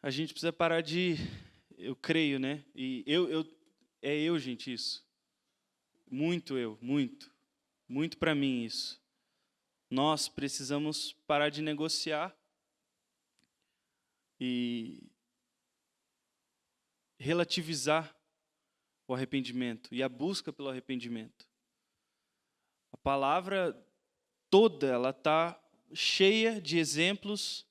A gente precisa parar eu creio, né? E gente, isso. Muito para mim isso. Nós precisamos parar de negociar e relativizar o arrependimento e a busca pelo arrependimento. A palavra toda, ela está cheia de exemplos,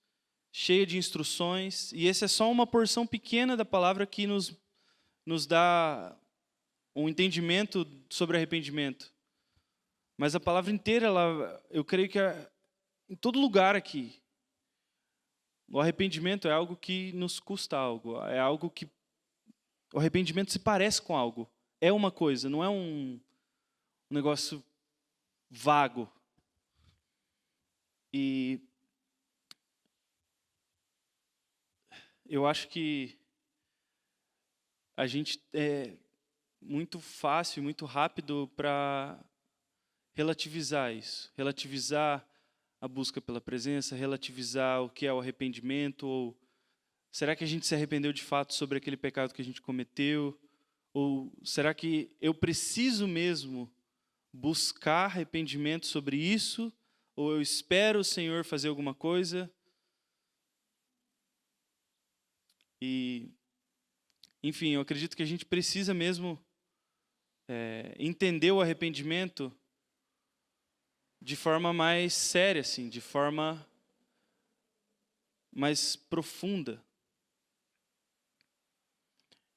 cheia de instruções, e essa é só uma porção pequena da palavra que nos dá um entendimento sobre arrependimento. Mas a palavra inteira, eu creio que em todo lugar aqui, O arrependimento é algo que nos custa algo, é algo que... O arrependimento se parece com algo, é uma coisa, não é um negócio vago. E eu acho que a gente é muito fácil, muito rápido para relativizar isso, relativizar a busca pela presença, relativizar o que é o arrependimento, ou será que a gente se arrependeu de fato sobre aquele pecado que a gente cometeu? Ou será que eu preciso mesmo buscar arrependimento sobre isso? Ou eu espero o Senhor fazer alguma coisa? E, enfim, eu acredito que a gente precisa mesmo entender o arrependimento de forma mais séria, assim, de forma mais profunda.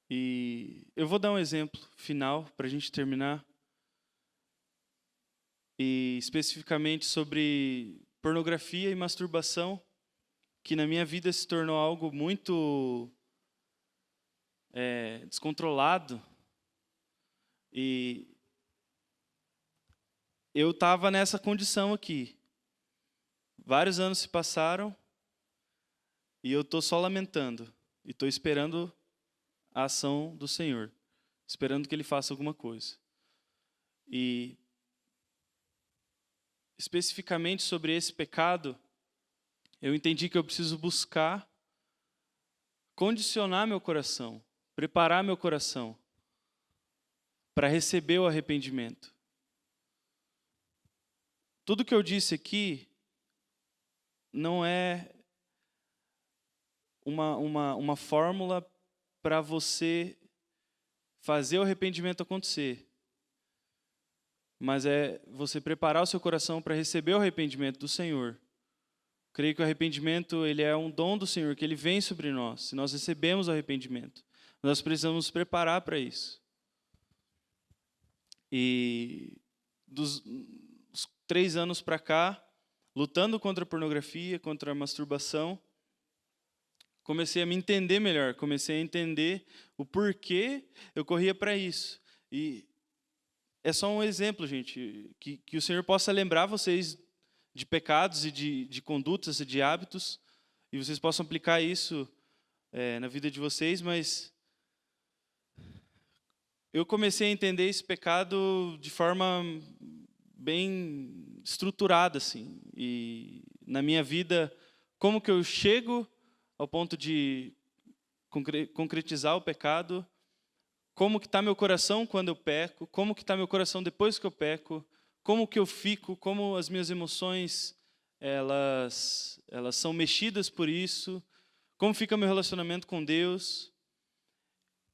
E eu vou dar um exemplo final para a gente terminar. E especificamente sobre pornografia e masturbação, que na minha vida se tornou algo muito descontrolado. E eu estava nessa condição aqui. Vários anos se passaram e eu estou só lamentando. E estou esperando a ação do Senhor, esperando que Ele faça alguma coisa. E especificamente sobre esse pecado, eu entendi que eu preciso buscar condicionar meu coração, preparar meu coração para receber o arrependimento. Tudo que eu disse aqui não é uma fórmula para você fazer o arrependimento acontecer, mas é você preparar o seu coração para receber o arrependimento do Senhor. Creio que o arrependimento ele é um dom do Senhor, que Ele vem sobre nós. Se nós recebemos o arrependimento, nós precisamos nos preparar para isso. E dos 3 anos para cá, lutando contra a pornografia, contra a masturbação, comecei a me entender melhor, comecei a entender o porquê eu corria para isso. E é só um exemplo, gente, que o Senhor possa lembrar vocês de pecados e de condutas e de hábitos, e vocês possam aplicar isso na vida de vocês, mas eu comecei a entender esse pecado de forma bem estruturada, assim, e na minha vida, como que eu chego ao ponto de concretizar o pecado, como que está meu coração quando eu peco, como que está meu coração depois que eu peco, como que eu fico, como as minhas emoções elas são mexidas por isso, como fica meu relacionamento com Deus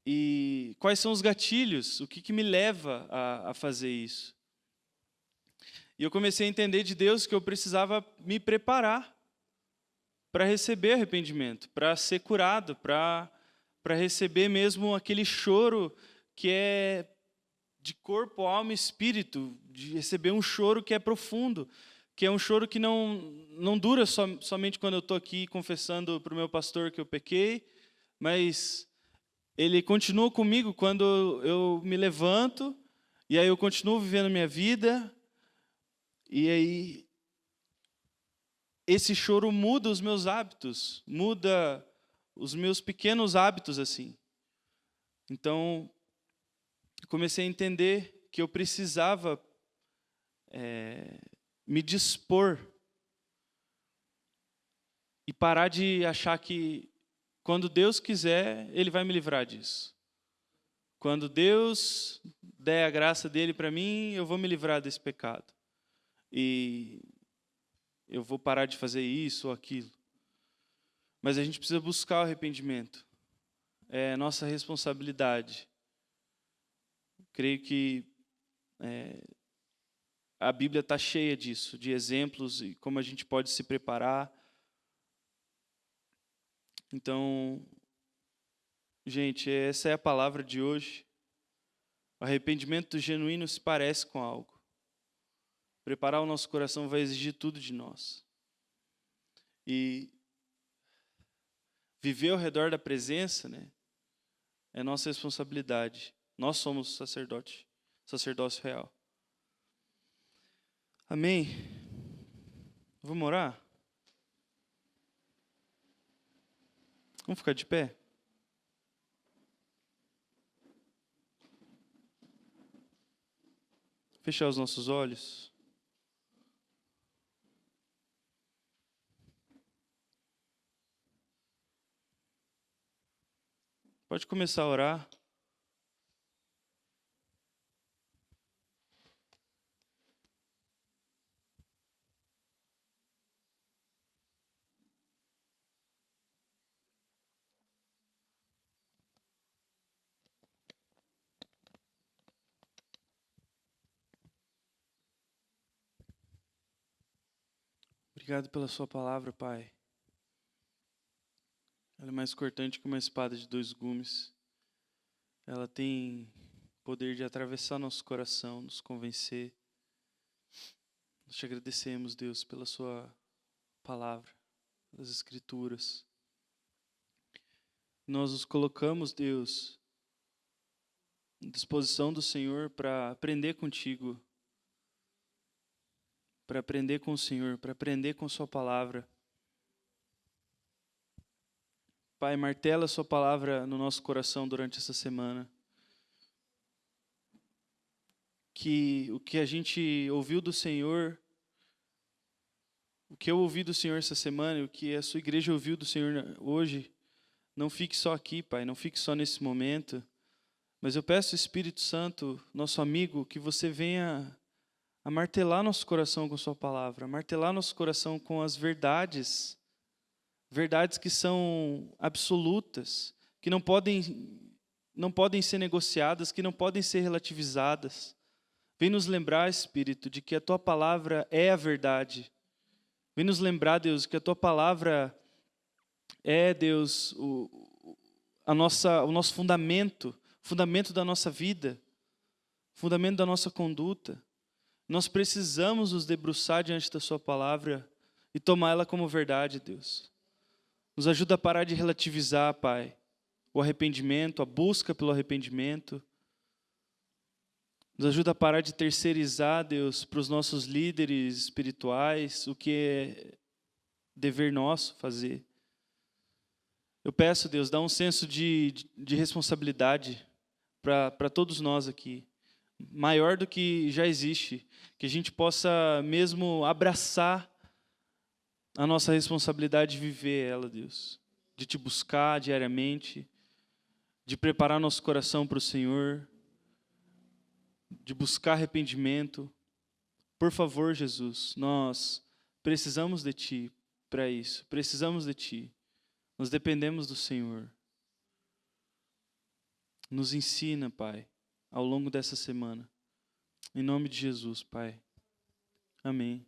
e quais são os gatilhos, o que me leva a fazer isso. E eu comecei a entender de Deus que eu precisava me preparar para receber arrependimento, para ser curado, para receber mesmo aquele choro que é de corpo, alma e espírito, de receber um choro que é profundo, que é um choro que não dura somente quando eu estou aqui confessando para o meu pastor que eu pequei, mas ele continua comigo quando eu me levanto, e aí eu continuo vivendo a minha vida, e aí esse choro muda os meus hábitos, muda os meus pequenos hábitos assim. Então, comecei a entender que eu precisava me dispor e parar de achar que quando Deus quiser, Ele vai me livrar disso. Quando Deus der a graça dele para mim, eu vou me livrar desse pecado. E eu vou parar de fazer isso ou aquilo. Mas a gente precisa buscar o arrependimento. É nossa responsabilidade. Creio que a Bíblia está cheia disso, de exemplos e como a gente pode se preparar. Então, gente, essa é a palavra de hoje. O arrependimento genuíno se parece com algo. Preparar o nosso coração vai exigir tudo de nós. E viver ao redor da presença, né, é nossa responsabilidade. Nós somos sacerdócio real. Amém? Vamos orar? Vamos ficar de pé? Fechar os nossos olhos. Pode começar a orar. Obrigado pela sua palavra, Pai. Ela é mais cortante que uma espada de 2 gumes. Ela tem poder de atravessar nosso coração, nos convencer. Nós te agradecemos, Deus, pela sua palavra, pelas escrituras. Nós nos colocamos, Deus, à disposição do Senhor para aprender contigo, para aprender com o Senhor, para aprender com sua palavra. Pai, martela a sua palavra no nosso coração durante essa semana. Que o que a gente ouviu do Senhor, o que eu ouvi do Senhor essa semana, o que a sua igreja ouviu do Senhor hoje, não fique só aqui, Pai, não fique só nesse momento. Mas eu peço, Espírito Santo, nosso amigo, que você venha a martelar nosso coração com sua palavra, a martelar nosso coração com as verdades que são absolutas, que não podem ser negociadas, que não podem ser relativizadas. Vem nos lembrar, Espírito, de que a tua palavra é a verdade. Vem nos lembrar, Deus, que a tua palavra é, Deus, o nosso fundamento da nossa vida, fundamento da nossa conduta. Nós precisamos nos debruçar diante da sua palavra e tomar ela como verdade, Deus. Nos ajuda a parar de relativizar, Pai, o arrependimento, a busca pelo arrependimento. Nos ajuda a parar de terceirizar, Deus, para os nossos líderes espirituais, o que é dever nosso fazer. Eu peço, Deus, dá um senso de responsabilidade para todos nós aqui, maior do que já existe, que a gente possa mesmo abraçar a nossa responsabilidade de viver ela, Deus, de te buscar diariamente, de preparar nosso coração para o Senhor, de buscar arrependimento. Por favor, Jesus, nós precisamos de Ti para isso, precisamos de Ti, nós dependemos do Senhor. Nos ensina, Pai, ao longo dessa semana, em nome de Jesus, Pai. Amém.